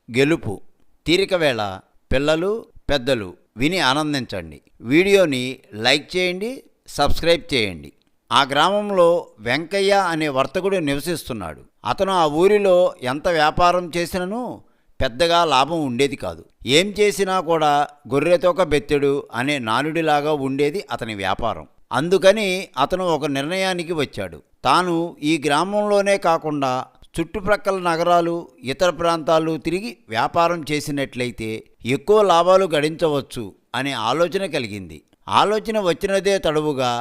గెలుపు. తీరిక వేళ పిల్లలు పెద్దలు విని ఆనందించండి. వీడియోని లైక్ చేయండి, సబ్స్క్రైబ్ చేయండి. ఆ గ్రామంలో వెంకయ్య అనే వర్తకుడు నివసిస్తున్నాడు. అతను ఆ ఊరిలో ఎంత వ్యాపారం చేసినను పెద్దగా లాభం ఉండేది కాదు. ఏం చేసినా కూడా గొర్రెతోక బెత్తెడు అనే నానుడిలాగా ఉండేది అతని వ్యాపారం. అందుకని అతను ఒక నిర్ణయానికి వచ్చాడు. తాను ఈ గ్రామంలోనే కాకుండా చుట్టుప్రక్కల నగరాలు, ఇతర ప్రాంతాలు తిరిగి వ్యాపారం చేసినట్లయితే ఎక్కువ లాభాలు గడించవచ్చు అనే ఆలోచన కలిగింది. ఆలోచన వచ్చినదే తడవుగా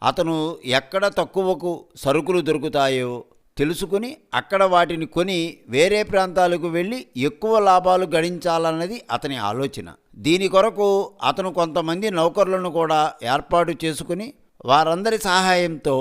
అతను ఎక్కడ తక్కువకు సరుకులు దొరుకుతాయో తెలుసుకుని అక్కడ వాటిని కొని వేరే ప్రాంతాలకు వెళ్ళి ఎక్కువ లాభాలు గడించాలన్నది అతని ఆలోచన. దీని కొరకు అతను కొంతమంది నౌకర్లను కూడా ఏర్పాటు చేసుకుని వారందరి సహాయంతో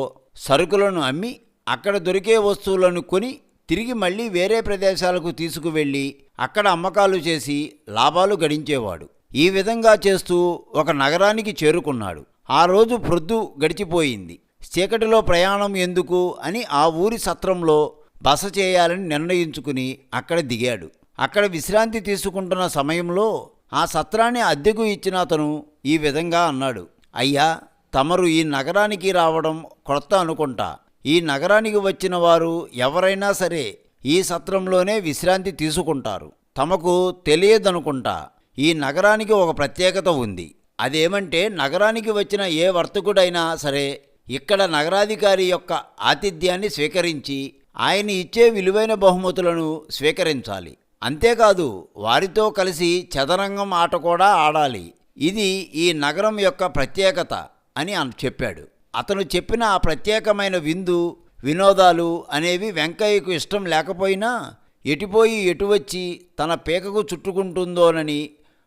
సరుకులను అమ్మి అక్కడ దొరికే వస్తువులను కొని తిరిగి మళ్ళీ వేరే ప్రదేశాలకు తీసుకువెళ్ళి అక్కడ అమ్మకాలు చేసి లాభాలు గడించేవాడు. ఈ విధంగా చేస్తూ ఒక నగరానికి చేరుకున్నాడు. ఆ రోజు ప్రొద్దు గడిచిపోయింది. చీకటిలో ప్రయాణం ఎందుకు అని ఆ ఊరి సత్రంలో బస చేయాలని నిర్ణయించుకుని అక్కడ దిగాడు. అక్కడ విశ్రాంతి తీసుకుంటున్న సమయంలో ఆ సత్రాన్ని అద్దెకు ఇచ్చిన అతను ఈ విధంగా అన్నాడు. అయ్యా, తమరు ఈ నగరానికి రావడం కొత్త అనుకుంటా. ఈ నగరానికి వచ్చిన వారు ఎవరైనా సరే ఈ సత్రంలోనే విశ్రాంతి తీసుకుంటారు. తమకు తెలియదనుకుంటా, ఈ నగరానికి ఒక ప్రత్యేకత ఉంది. అదేమంటే నగరానికి వచ్చిన ఏ వర్తకుడైనా సరే ఇక్కడ నగరాధికారి యొక్క ఆతిథ్యాన్ని స్వీకరించి ఆయన ఇచ్చే విలువైన బహుమతులను స్వీకరించాలి. అంతేకాదు వారితో కలిసి చదరంగం ఆట కూడా ఆడాలి. ఇది ఈ నగరం యొక్క ప్రత్యేకత అని చెప్పాడు. అతను చెప్పిన ఆ ప్రత్యేకమైన విందు వినోదాలు అనేవి వెంకయ్యకు ఇష్టం లేకపోయినా ఎటుపోయి ఎటు వచ్చి తన పీకకు చుట్టుకుంటుందోనని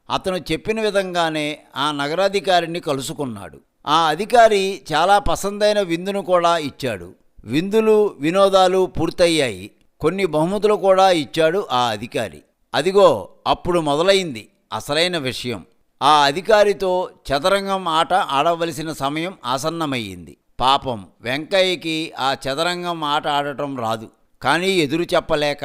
అతను చెప్పిన విధంగానే ఆ నగరాధికారిని కలుసుకున్నాడు. ఆ అధికారి చాలా పసందైన విందును కూడా ఇచ్చాడు. విందులు వినోదాలు పూర్తయ్యాయి. కొన్ని బహుమతులు కూడా ఇచ్చాడు ఆ అధికారి. అదిగో అప్పుడు మొదలైంది అసలైన విషయం. ఆ అధికారితో చదరంగం ఆట ఆడవలసిన సమయం ఆసన్నమయ్యింది. పాపం వెంకయ్యకి ఆ చదరంగం ఆట ఆడటం రాదు. కానీ ఎదురు చెప్పలేక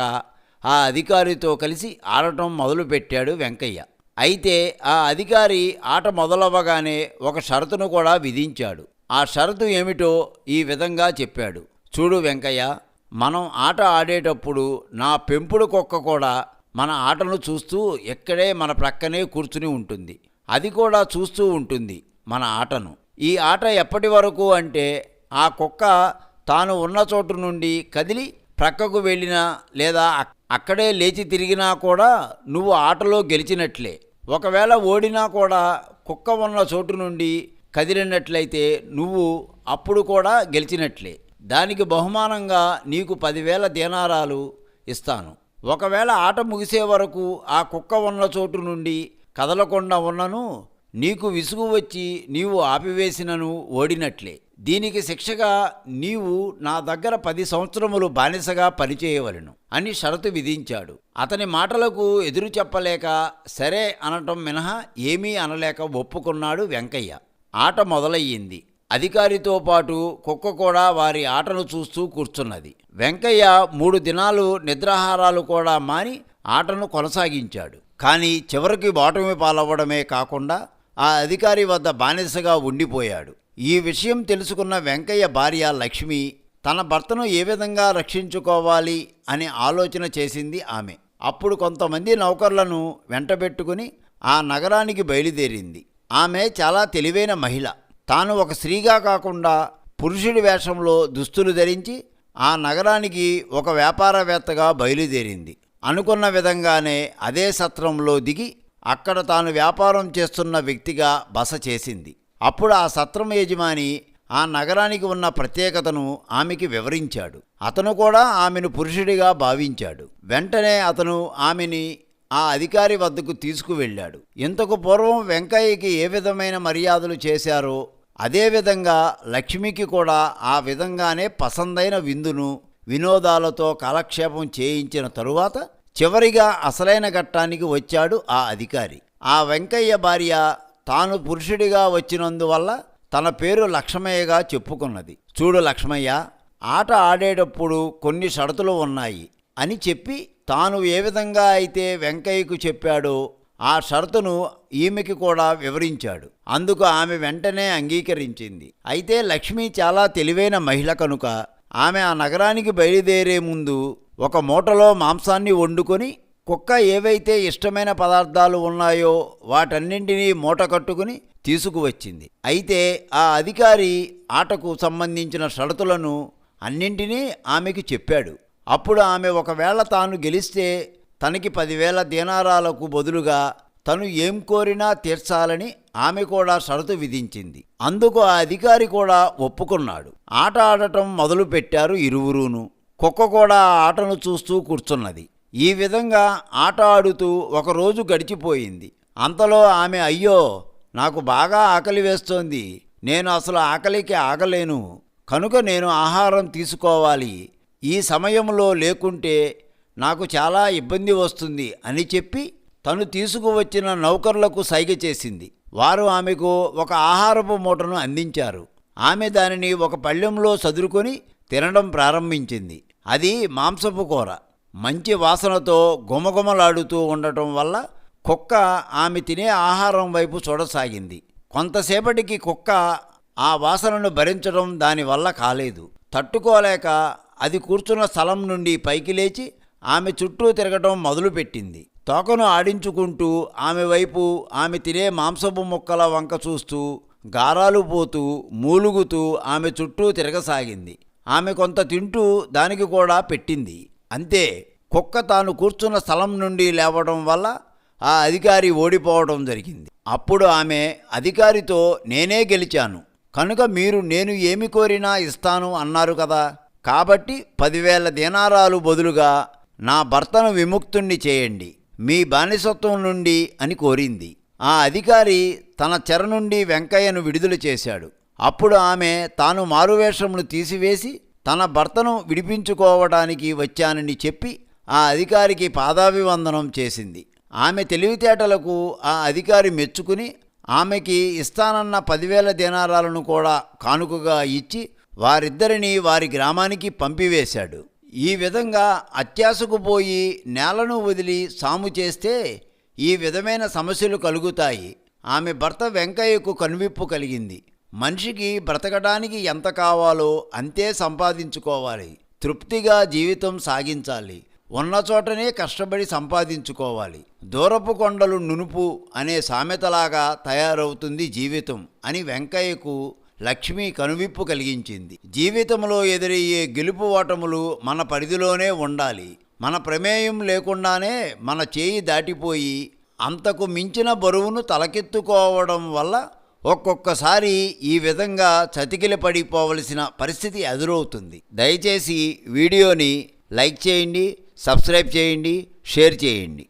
ఆ అధికారితో కలిసి ఆడటం మొదలుపెట్టాడు వెంకయ్య. అయితే ఆ అధికారి ఆట మొదలవ్వగానే ఒక షరతును కూడా విధించాడు. ఆ షరతు ఏమిటో ఈ విధంగా చెప్పాడు. చూడు వెంకయ్య, మనం ఆట ఆడేటప్పుడు నా పెంపుడు కుక్క కూడా మన ఆటను చూస్తూ ఎక్కడే మన ప్రక్కనే కూర్చుని ఉంటుంది. అది కూడా చూస్తూ ఉంటుంది మన ఆటను. ఈ ఆట ఎప్పటి వరకు అంటే ఆ కుక్క తాను ఉన్న చోటు నుండి కదిలి ప్రక్కకు వెళ్ళినా లేదా అక్కడే లేచి తిరిగినా కూడా నువ్వు ఆటలో గెలిచినట్లే. ఒకవేళ ఓడినా కూడా కుక్క ఉన్న చోటు నుండి కదిలినట్లయితే నువ్వు అప్పుడు కూడా గెలిచినట్లే. దానికి బహుమానంగా నీకు 10,000 దీనారాలు ఇస్తాను. ఒకవేళ ఆట ముగిసే వరకు ఆ కుక్క ఉన్న చోటు నుండి కదలకుండా ఉన్నను నీకు విసుగు వచ్చి నీవు ఆపివేసినను ఓడినట్లే. దీనికి శిక్షగా నీవు నా దగ్గర 10 సంవత్సరములు బానిసగా పనిచేయవలెను అని షరతు విధించాడు. అతని మాటలకు ఎదురు చెప్పలేక సరే అనటం మినహా ఏమీ అనలేక ఒప్పుకున్నాడు వెంకయ్య. ఆట మొదలయ్యింది. అధికారితో పాటు కుక్క కూడా వారి ఆటను చూస్తూ కూర్చున్నది. వెంకయ్య 3 దినాలు నిద్రాహారాలు కూడా మాని ఆటను కొనసాగించాడు. కానీ చివరికి ఓటమి పాలవ్వడమే కాకుండా ఆ అధికారి వద్ద బానిసగా ఉండిపోయాడు. ఈ విషయం తెలుసుకున్న వెంకయ్య భార్య లక్ష్మి తన భర్తను ఏ విధంగా రక్షించుకోవాలి అని ఆలోచన చేసింది ఆమె. అప్పుడు కొంతమంది నౌకర్లను వెంటబెట్టుకుని ఆ నగరానికి బయలుదేరింది. ఆమె చాలా తెలివైన మహిళ. తాను ఒక స్త్రీగా కాకుండా పురుషుడి వేషంలో దుస్తులు ధరించి ఆ నగరానికి ఒక వ్యాపారవేత్తగా బయలుదేరింది. అనుకున్న విధంగానే అదే సత్రంలో దిగి అక్కడ తాను వ్యాపారం చేస్తున్న వ్యక్తిగా బస చేసింది. అప్పుడు ఆ సత్రం యజమాని ఆ నగరానికి ఉన్న ప్రత్యేకతను ఆమెకి వివరించాడు. అతను కూడా ఆమెను పురుషుడిగా భావించాడు. వెంటనే అతను ఆమెని ఆ అధికారి వద్దకు తీసుకువెళ్ళాడు. ఇంతకు పూర్వం వెంకయ్యకి ఏ విధమైన మర్యాదలు చేశారో అదేవిధంగా లక్ష్మికి కూడా ఆ విధంగానే పసందైన విందును వినోదాలతో కాలక్షేపం చేయించిన తరువాత చివరిగా అసలైన ఘట్టానికి వచ్చాడు ఆ అధికారి. ఆ వెంకయ్య భార్య తాను పురుషుడిగా వచ్చినందువల్ల తన పేరు లక్ష్మయ్యగా చెప్పుకున్నది. చూడు లక్ష్మయ్య, ఆట ఆడేటప్పుడు కొన్ని షరతులు ఉన్నాయి. అని చెప్పి తాను ఏ విధంగా అయితే వెంకయ్యకు చెప్పాడో ఆ షరతును ఈమెకి కూడా వివరించాడు. అందుకు ఆమె వెంటనే అంగీకరించింది. అయితే లక్ష్మి చాలా తెలివైన మహిళ కనుక ఆమె ఆ నగరానికి బయలుదేరే ముందు ఒక మూటలో మాంసాన్ని వండుకొని కుక్క ఏవైతే ఇష్టమైన పదార్థాలు ఉన్నాయో వాటన్నింటినీ మూట కట్టుకుని తీసుకువచ్చింది. అయితే ఆ అధికారి ఆటకు సంబంధించిన షరతులను అన్నింటినీ ఆమెకి చెప్పాడు. అప్పుడు ఆమె ఒకవేళ తాను గెలిస్తే తనకి 10,000 దీనారాలకు బదులుగా తను ఏం కోరినా తీర్చాలని ఆమె కూడా షరతు విధించింది. అందుకు ఆ అధికారి కూడా ఒప్పుకున్నాడు. ఆట ఆడటం మొదలుపెట్టారు ఇరువురూను. కుక్క కూడా ఆ ఆటను చూస్తూ కూర్చున్నది. ఈ విధంగా ఆట ఆడుతూ ఒకరోజు గడిచిపోయింది. అంతలో ఆమె, అయ్యో నాకు బాగా ఆకలి వేస్తోంది, నేను అసలు ఆకలికి ఆగలేను, కనుక నేను ఆహారం తీసుకోవాలి, ఈ సమయంలో లేకుంటే నాకు చాలా ఇబ్బంది వస్తుంది అని చెప్పి తను తీసుకువచ్చిన నౌకర్లకు సైగ చేసింది. వారు ఆమెకు ఒక ఆహారపు మూటను అందించారు. ఆమె దానిని ఒక పళ్ళెంలో సదురుకొని తినడం ప్రారంభించింది. అది మాంసపు కూర. మంచి వాసనతో గుమగుమలాడుతూ ఉండటం వల్ల కుక్క ఆమె తినే ఆహారం వైపు చూడసాగింది. కొంతసేపటికి కుక్క ఆ వాసనను భరించడం దానివల్ల కాలేదు. తట్టుకోలేక అది కూర్చున్న స్థలం నుండి పైకి లేచి ఆమె చుట్టూ తిరగటం మొదలుపెట్టింది. తోకను ఆడించుకుంటూ ఆమె వైపు, ఆమె తినే మాంసపు ముక్కల వంక చూస్తూ గారాలు పోతూ మూలుగుతూ ఆమె చుట్టూ తిరగసాగింది. ఆమె కొంత తింటూ దానికి కూడా పెట్టింది. అంతే, కుక్క తాను కూర్చున్న స్థలం నుండి లేవడం వల్ల ఆ అధికారి ఓడిపోవడం జరిగింది. అప్పుడు ఆమె అధికారితో, నేనే గెలిచాను కనుక మీరు నేను ఏమి కోరినా ఇస్తాను అన్నారు కదా, కాబట్టి 10,000 దీనారాలు బదులుగా నా భర్తను విముక్తుణ్ణి చేయండి, మీ బానిసత్వం నుండి అని కోరింది. ఆ అధికారి తన చెర నుండి వెంకయ్యను విడుదల చేశాడు. అప్పుడు ఆమె తాను మారువేషమును తీసివేసి తన భర్తను విడిపించుకోవడానికి వచ్చానని చెప్పి ఆ అధికారికి పాదాభివందనం చేసింది. ఆమె తెలివితేటలకు ఆ అధికారి మెచ్చుకుని ఆమెకి ఇస్తానన్న 10,000 దీనారాలను కూడా కానుకగా ఇచ్చి వారిద్దరినీ వారి గ్రామానికి పంపివేశాడు. ఈ విధంగా అత్యాశకు పోయి నేలను వదిలి సాము చేస్తే ఈ విధమైన సమస్యలు కలుగుతాయి. ఆమె భర్త వెంకయ్యకు కనువిప్పు కలిగింది. మనిషికి బ్రతకడానికి ఎంత కావాలో అంతే సంపాదించుకోవాలి, తృప్తిగా జీవితం సాగించాలి, ఉన్న చోటనే కష్టపడి సంపాదించుకోవాలి. దూరపు కొండలు నునుపు అనే సామెతలాగా తయారవుతుంది జీవితం అని వెంకయ్యకు లక్ష్మి కనువిప్పు కలిగించింది. జీవితంలో ఎదురయ్యే గెలుపు ఓటములు మన పరిధిలోనే ఉండాలి. మన ప్రమేయం లేకుండానే మన చేయి దాటిపోయి అంతకు మించిన బరువును తలకెత్తుకోవడం వల్ల ఒక్కొక్కసారి ఈ విధంగా చతికిల పడిపోవలసిన పరిస్థితి ఎదురవుతుంది. దయచేసి వీడియోని లైక్ చేయండి, సబ్స్క్రైబ్ చేయండి, షేర్ చేయండి.